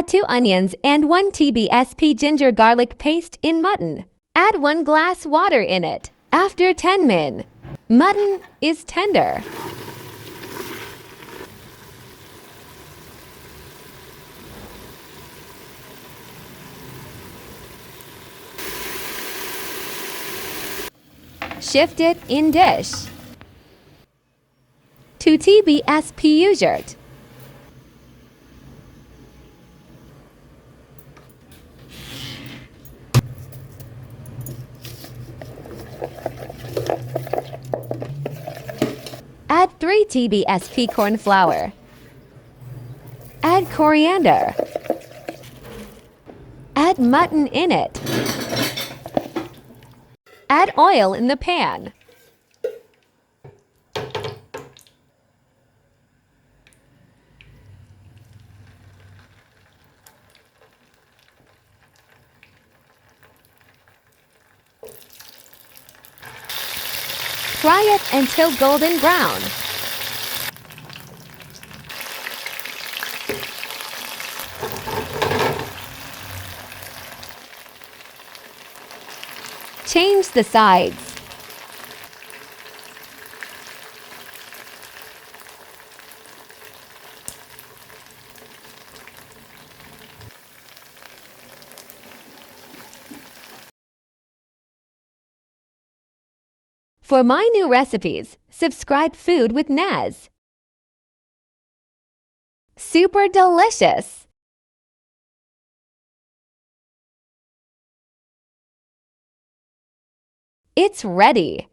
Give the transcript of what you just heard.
Add 2 onions and 1 TBSP ginger garlic paste in mutton. Add 1 glass water in it. After 10 min, mutton is tender. Shift it in dish. 2 TBSP yogurt. Add 3 TBSP corn flour. Add coriander. Add mutton in it. Add oil in the pan. Fry it until golden brown. Change the sides. For my new recipes, subscribe Food with Naz. Super delicious! It's ready!